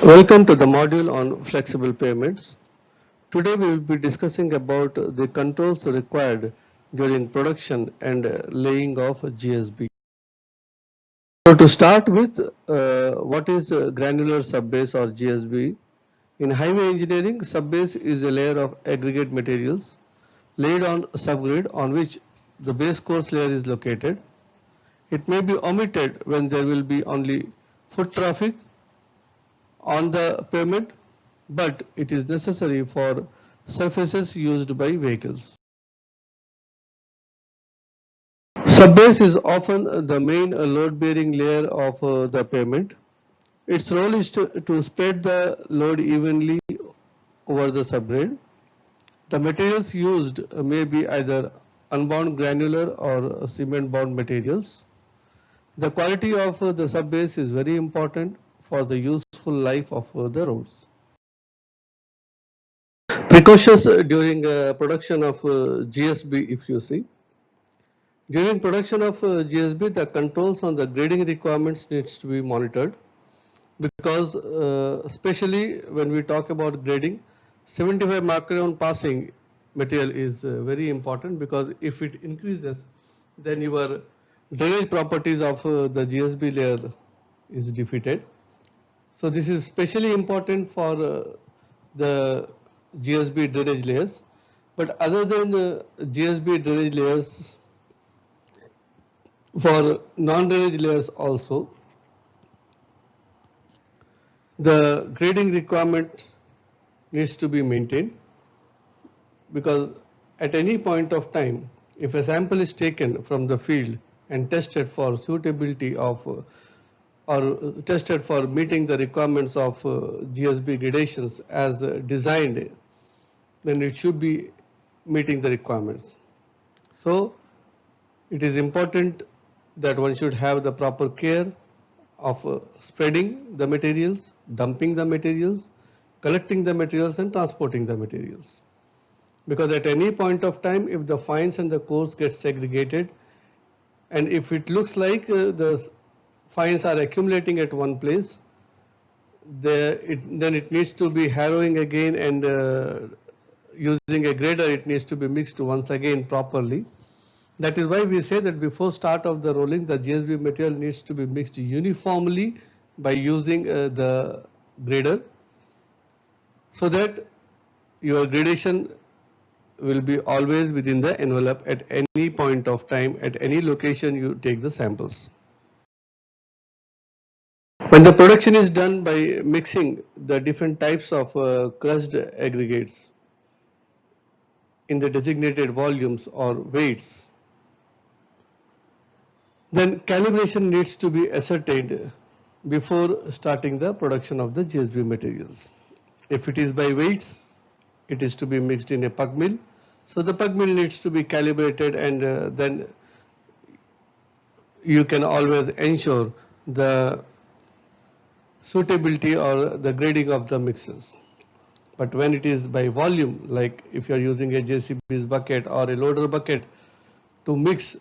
Welcome to the module on flexible payments. Today we will be discussing about the controls required during production and laying of GSB. So to start with, what is granular subbase or GSB? In highway engineering, subbase is a layer of aggregate materials laid on subgrade on which the base course layer is located. It may be omitted when there will be only foot traffic on the pavement, but it is necessary for surfaces used by vehicles. Subbase is often the main load-bearing layer of the pavement. Its role is to spread the load evenly over the subgrade. The materials used may be either unbound granular or cement-bound materials. The quality of the subbase is very important for the useful life of the roads. Precautions during production of GSB, if you see. During production of GSB, the controls on the grading requirements needs to be monitored because especially when we talk about grading, 75 micron passing material is very important because if it increases, then your drainage properties of the GSB layer is defeated. So this is especially important for the GSB drainage layers. But other than the GSB drainage layers, for non-drainage layers also, the grading requirement needs to be maintained because at any point of time, if a sample is taken from the field and tested for suitability of or tested for meeting the requirements of GSB gradations as designed, then it should be meeting the requirements. So it is important that one should have the proper care of spreading the materials, dumping the materials, collecting the materials and transporting the materials. Because at any point of time, if the fines and the coarse get segregated, and if it looks like the fines are accumulating at one place, then it needs to be harrowing again, and using a grader it needs to be mixed once again properly. That is why we say that before start of the rolling, the GSB material needs to be mixed uniformly by using the grader, so that your gradation will be always within the envelope at any point of time, at any location you take the samples. When the production is done by mixing the different types of crushed aggregates in the designated volumes or weights, then calibration needs to be ascertained before starting the production of the GSB materials. If it is by weights, it is to be mixed in a pug mill. So the pug mill needs to be calibrated, and then you can always ensure the suitability or the grading of the mixes. But when it is by volume, like if you are using a JCB's bucket or a loader bucket to mix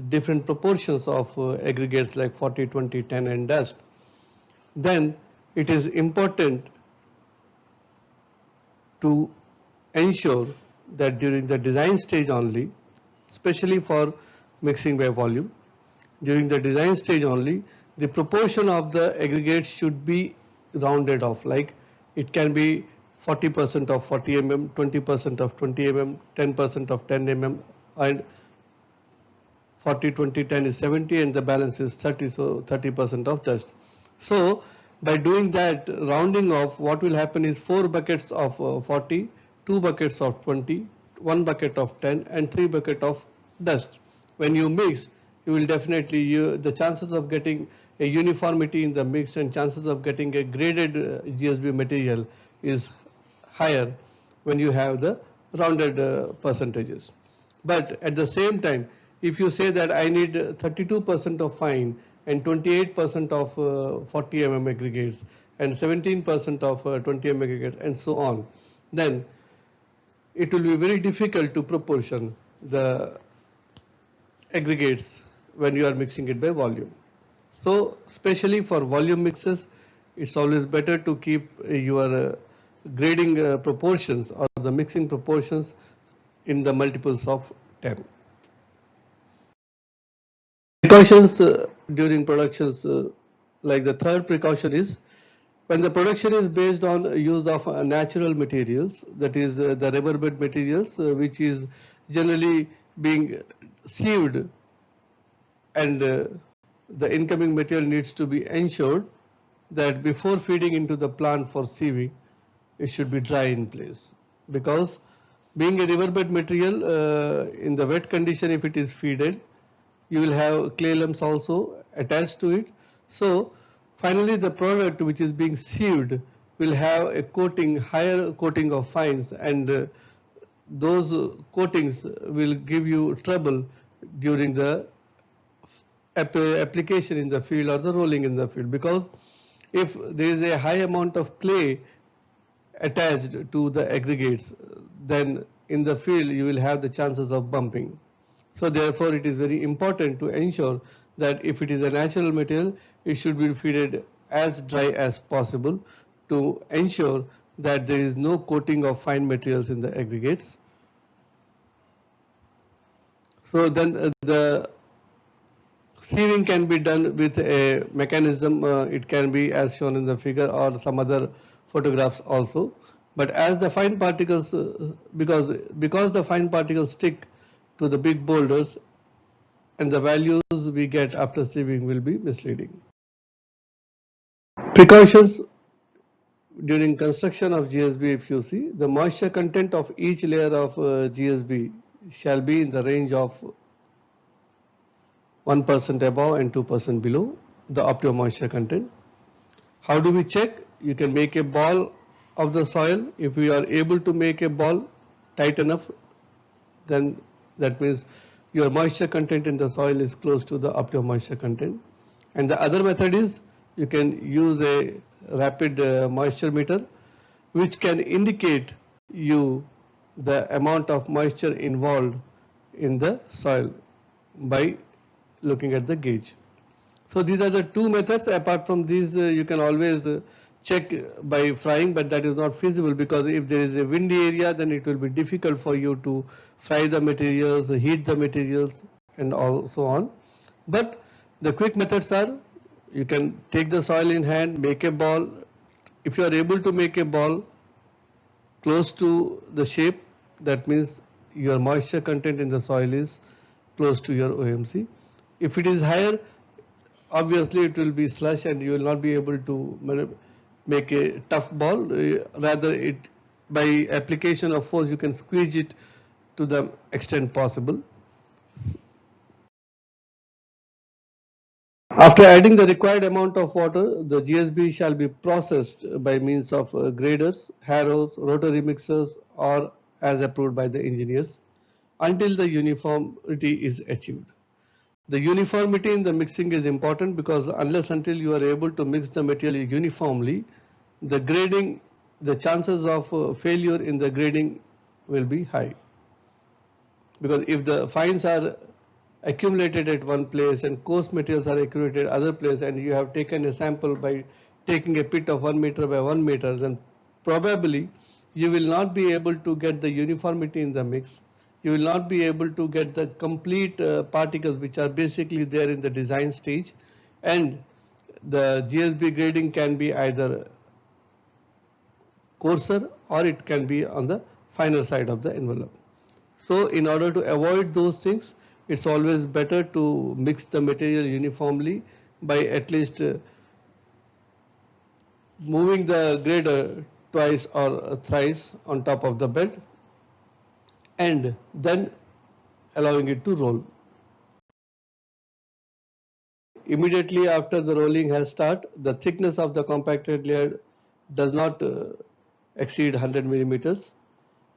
different proportions of aggregates like 40, 20, 10 and dust, then it is important to ensure that during the design stage only, especially for mixing by volume, during the design stage only, the proportion of the aggregates should be rounded off, like it can be 40% of 40 mm, 20% of 20 mm, 10% of 10 mm, and 40, 20, 10 is 70 and the balance is 30, so 30% of dust. So by doing that rounding off, what will happen is 4 buckets of 40, 2 buckets of 20, 1 bucket of 10 and 3 bucket of dust. When you mix, you will definitely, the chances of getting a uniformity in the mix and chances of getting a graded GSB material is higher when you have the rounded percentages. But at the same time, if you say that I need 32% of fine and 28% of 40 mm aggregates and 17% of 20 mm aggregates and so on, then it will be very difficult to proportion the aggregates when you are mixing it by volume. So especially for volume mixes, it's always better to keep your grading proportions or the mixing proportions in the multiples of 10. Precautions during productions, like the third precaution is when the production is based on use of natural materials, that is the rubber bed materials, which is generally being sieved, and the incoming material needs to be ensured that before feeding into the plant for sieving, it should be dry in place, because being a riverbed material, in the wet condition, if it is feeded, you will have clay lumps also attached to it. So finally the product which is being sieved will have a coating, higher coating of fines, and those coatings will give you trouble during the application in the field or the rolling in the field, because if there is a high amount of clay attached to the aggregates, then in the field you will have the chances of bumping. So therefore it is very important to ensure that if it is a natural material, it should be feeded as dry as possible to ensure that there is no coating of fine materials in the aggregates. So then the sieving can be done with a mechanism. It can be as shown in the figure or some other photographs also. But as the fine particles, because the fine particles stick to the big boulders, and the values we get after sieving will be misleading. Precautions during construction of GSB, if you see, the moisture content of each layer of GSB shall be in the range of 1% above and 2% below the optimum moisture content. How do we check? You can make a ball of the soil. If we are able to make a ball tight enough, then that means your moisture content in the soil is close to the optimum moisture content. And the other method is you can use a rapid moisture meter, which can indicate you the amount of moisture involved in the soil by looking at the gauge. So these are the two methods. Apart from these, you can always check by frying, but that is not feasible, because if there is a windy area, then it will be difficult for you to fry the materials, heat the materials, and so on. But the quick methods are, you can take the soil in hand, make a ball. If you are able to make a ball close to the shape, that means your moisture content in the soil is close to your OMC. If it is higher, obviously it will be slush and you will not be able to make a tough ball. Rather, it by application of force you can squeeze it to the extent possible. After adding the required amount of water, the GSB shall be processed by means of graders, harrows, rotary mixers, or as approved by the engineers, until the uniformity is achieved. The uniformity in the mixing is important, because unless until you are able to mix the material uniformly, the grading, the chances of failure in the grading will be high. Because if the fines are accumulated at one place and coarse materials are accumulated at other place, and you have taken a sample by taking a pit of 1 meter by 1 meter, then probably you will not be able to get the uniformity in the mix. You will not be able to get the complete particles which are basically there in the design stage, and the GSB grading can be either coarser or it can be on the finer side of the envelope. So in order to avoid those things, it's always better to mix the material uniformly by at least moving the grader twice or thrice on top of the bed, and then allowing it to roll. Immediately after the rolling has started, the thickness of the compacted layer does not exceed 100 millimeters.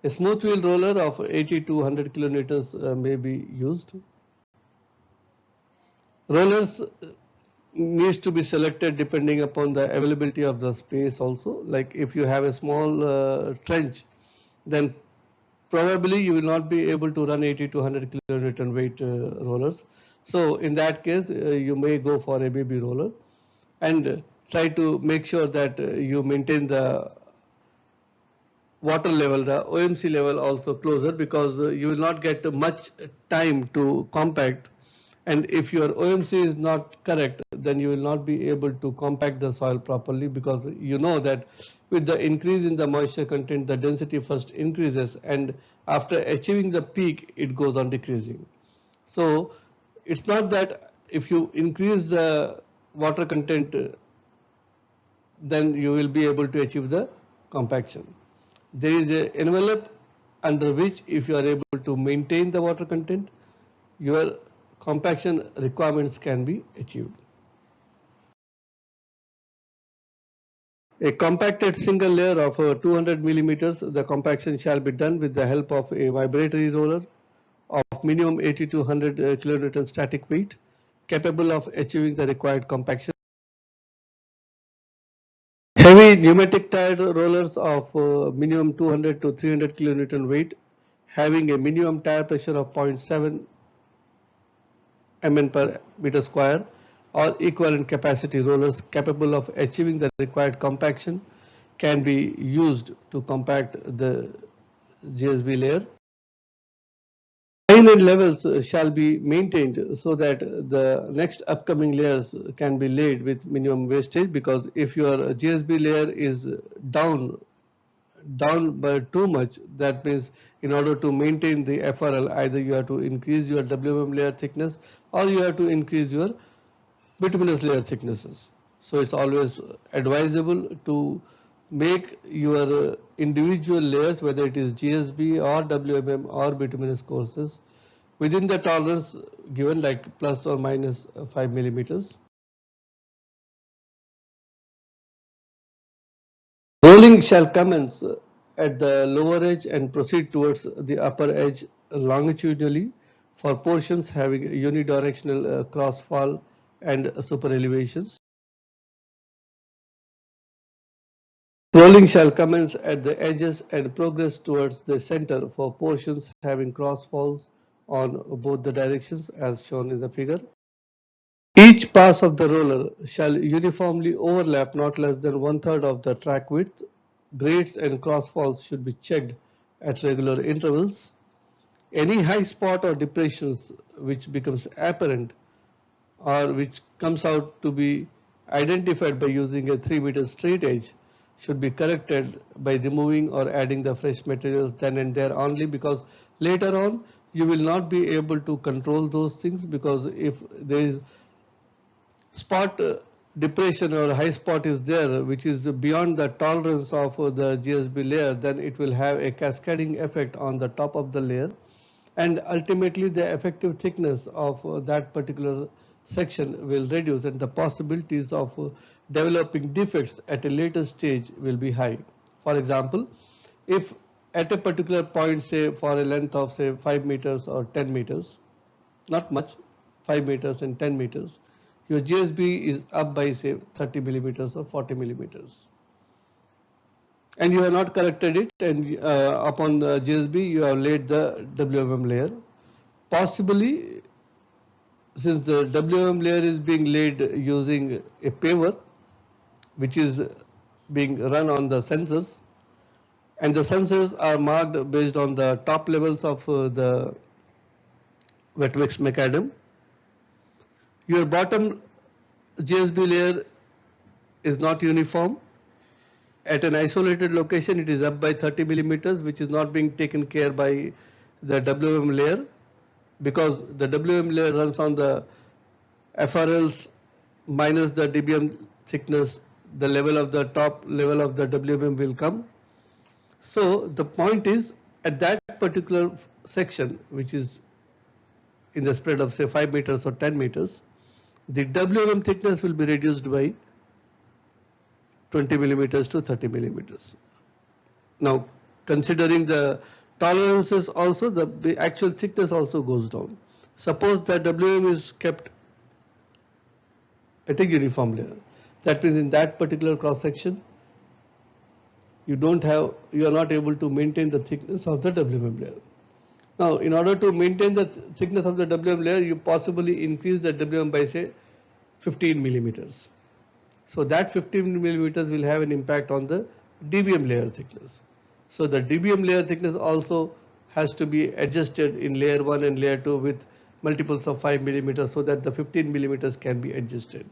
A smooth wheel roller of 80 to 100 kilonewtons may be used. Rollers needs to be selected depending upon the availability of the space also. Like if you have a small trench, then probably you will not be able to run 80 to 100 kilonewton weight rollers. So in that case, you may go for a baby roller. And try to make sure that you maintain the water level, the OMC level also closer, because you will not get much time to compact, and if your OMC is not correct, then you will not be able to compact the soil properly, because you know that with the increase in the moisture content, the density first increases, and after achieving the peak it goes on decreasing. So it's not that if you increase the water content then you will be able to achieve the compaction. There is an envelope under which, if you are able to maintain the water content, your compaction requirements can be achieved. A compacted single layer of 200 millimeters, the compaction shall be done with the help of a vibratory roller of minimum 80 to 100 kilonewton static weight, capable of achieving the required compaction. Heavy pneumatic tired rollers of minimum 200 to 300 kilonewton weight, having a minimum tire pressure of 0.7 mn per meter square, or equivalent capacity rollers capable of achieving the required compaction, can be used to compact the GSB layer. Line and levels shall be maintained so that the next upcoming layers can be laid with minimum wastage, because if your GSB layer is down by too much, that means in order to maintain the FRL, either you have to increase your WM layer thickness or you have to increase your bituminous layer thicknesses. So it's always advisable to make your individual layers, whether it is GSB or WMM or bituminous courses, within the tolerance given, like plus or minus 5 millimeters. Rolling shall commence at the lower edge and proceed towards the upper edge longitudinally for portions having unidirectional crossfall and super elevations. Rolling shall commence at the edges and progress towards the center for portions having crossfalls on both the directions, as shown in the figure. Each pass of the roller shall uniformly overlap not less than 1/3 of the track width. Grades and crossfalls should be checked at regular intervals. Any high spot or depressions which becomes apparent or which comes out to be identified by using a 3-meter straight edge should be corrected by removing or adding the fresh materials then and there only, because later on you will not be able to control those things, because if there is spot depression or high spot is there which is beyond the tolerance of the GSB layer, then it will have a cascading effect on the top of the layer, and ultimately the effective thickness of that particular section will reduce, and the possibilities of developing defects at a later stage will be high. For example, if at a particular point, say for a length of say 5 meters or 10 meters, not much, 5 meters and 10 meters, your GSB is up by say 30 millimeters or 40 millimeters, and you have not corrected it, and upon the GSB you have laid the WMM layer. Possibly, since the WMM layer is being laid using a paver which is being run on the sensors, and the sensors are marked based on the top levels of the wet mix macadam, your bottom GSB layer is not uniform. At an isolated location it is up by 30 millimeters, which is not being taken care by the WM layer, because the WM layer runs on the FRLs minus the DBM thickness, the level of the top level of the WM will come. So the point is, at that particular section which is in the spread of say 5 meters or 10 meters, the WM thickness will be reduced by 20 millimeters to 30 millimeters. Now, considering the tolerances also, the actual thickness also goes down. Suppose that WM is kept at a uniform layer, that means in that particular cross section you are not able to maintain the thickness of the WM layer. Now, in order to maintain the thickness of the WM layer, you possibly increase the WM by say 15 millimeters. So that 15 millimeters will have an impact on the DBM layer thickness. So the DBM layer thickness also has to be adjusted in layer 1 and layer 2 with multiples of 5 millimeters so that the 15 millimeters can be adjusted.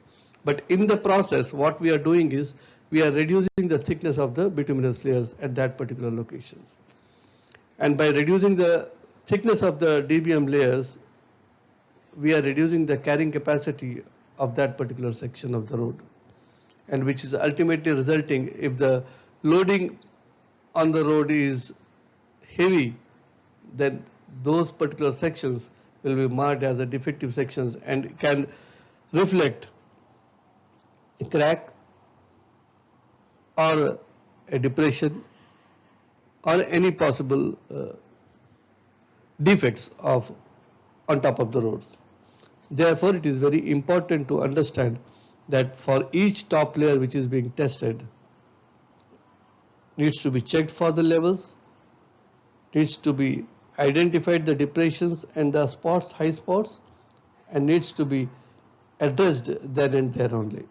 But in the process, what we are doing is we are reducing the thickness of the bituminous layers at that particular location. And by reducing the thickness of the DBM layers, we are reducing the carrying capacity of that particular section of the road, and which is ultimately resulting, if the loading on the road is heavy, then those particular sections will be marked as the defective sections and can reflect a crack or a depression or any possible defects on top of the roads. Therefore, it is very important to understand that for each top layer which is being tested, needs to be checked for the levels, needs to be identified the depressions and the spots, high spots, and needs to be addressed then and there only.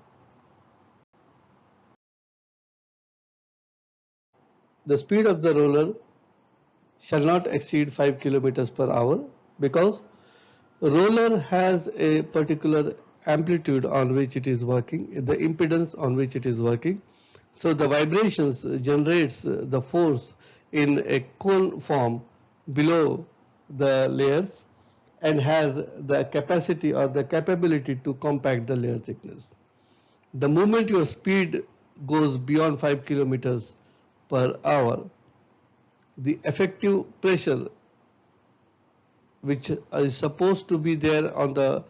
The speed of the roller shall not exceed 5 kilometers per hour, because roller has a particular amplitude on which it is working, the impedance on which it is working. So the vibrations generates the force in a cone form below the layers and has the capacity or the capability to compact the layer thickness. The moment your speed goes beyond 5 kilometers per hour, the effective pressure which is supposed to be there on the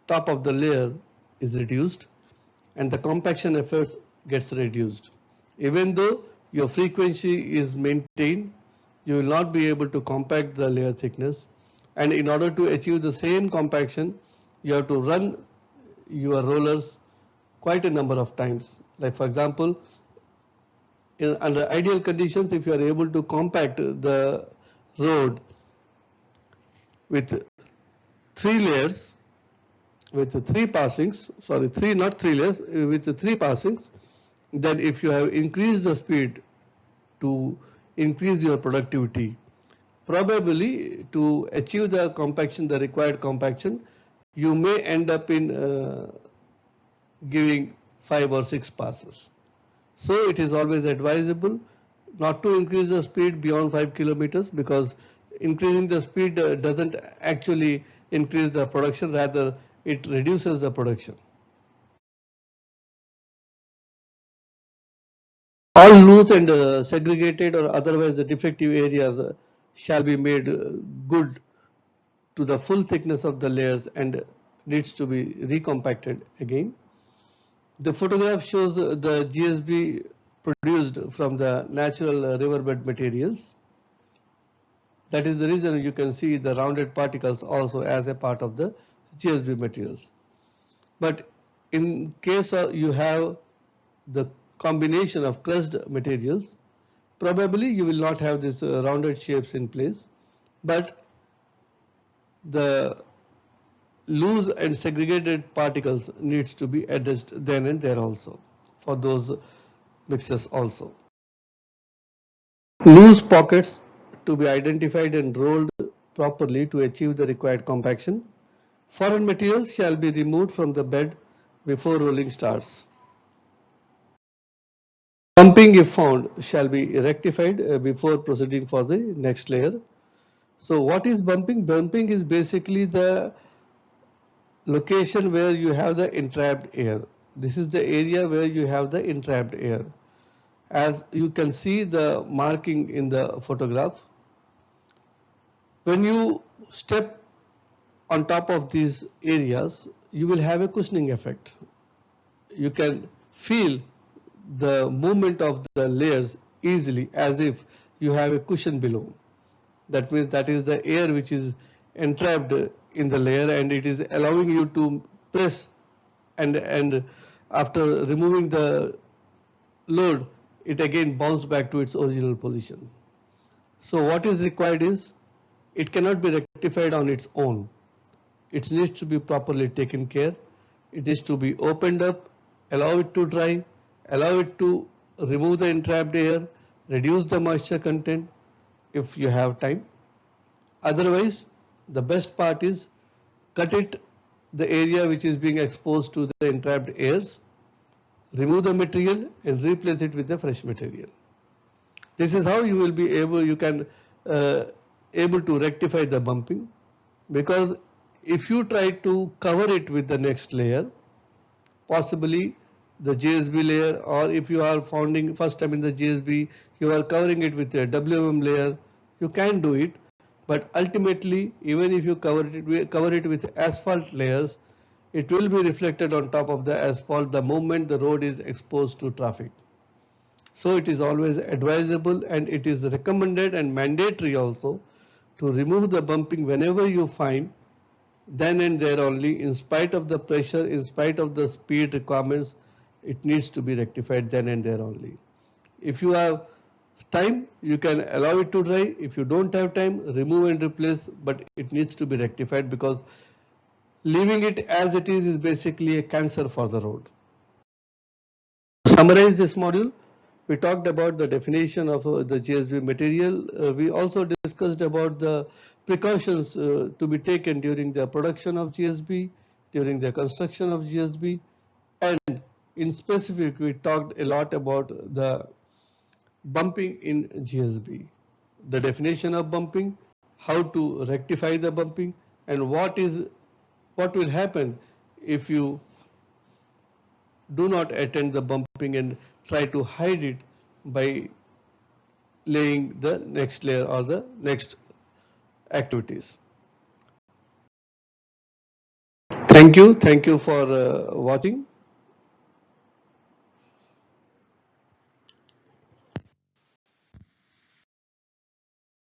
top of the layer is reduced and the compaction efforts gets reduced. Even though your frequency is maintained, you will not be able to compact the layer thickness, and in order to achieve the same compaction, you have to run your rollers quite a number of times. Like for example, under ideal conditions, if you are able to compact the road with 3 layers, with 3 passings, sorry, 3 not 3 layers, with 3 passings, then if you have increased the speed to increase your productivity, probably to achieve the compaction, the required compaction, you may end up in giving 5 or 6 passes. So it is always advisable not to increase the speed beyond 5 kilometers, because increasing the speed doesn't actually increase the production, rather it reduces the production. All loose and segregated or otherwise the defective areas shall be made good to the full thickness of the layers and needs to be recompacted again. The photograph shows the GSB produced from the natural riverbed materials. That is the reason you can see the rounded particles also as a part of the GSB materials. But in case you have the combination of crushed materials, probably you will not have these rounded shapes in place, but the loose and segregated particles needs to be addressed then and there also for those mixes also. Loose pockets to be identified and rolled properly to achieve the required compaction. Foreign materials shall be removed from the bed before rolling starts. Bumping, if found, shall be rectified before proceeding for the next layer. So what is bumping? Bumping is basically the location where you have the entrapped air. This is the area where you have the entrapped air. As you can see the marking in the photograph, when you step on top of these areas, you will have a cushioning effect. You can feel the movement of the layers easily as if you have a cushion below. That means that is the air which is entrapped in the layer and it is allowing you to press, and after removing the load, it again bounces back to its original position. So what is required is, it cannot be rectified on its own. It needs to be properly taken care. It is to be opened up allow it to dry, allow it to remove the entrapped air, reduce the moisture content if you have time. Otherwise, the best part is cut it the area which is being exposed to the entrapped airs, remove the material and replace it with the fresh material. This is how you will be able to rectify the bumping, because if you try to cover it with the next layer, possibly the JSB layer, or if you are founding first time in the JSB, you are covering it with a WMM layer, you can do it, but ultimately even if you cover it with asphalt layers, it will be reflected on top of the asphalt the moment the road is exposed to traffic. So it is always advisable and it is recommended and mandatory also to remove the bumping whenever you find, then and there only, in spite of the pressure, in spite of the speed requirements, it needs to be rectified then and there only. If you have time, you can allow it to dry. If you don't have time, remove and replace, but it needs to be rectified, because leaving it as it is basically a cancer for the road. To summarize this module, we talked about the definition of the JSB material. We also discussed about the precautions to be taken during the production of GSB, during the construction of GSB, and in specific we talked a lot about the bumping in GSB, the definition of bumping, how to rectify the bumping, and what will happen if you do not attend the bumping and try to hide it by laying the next layer or the next activities. Thank you for watching.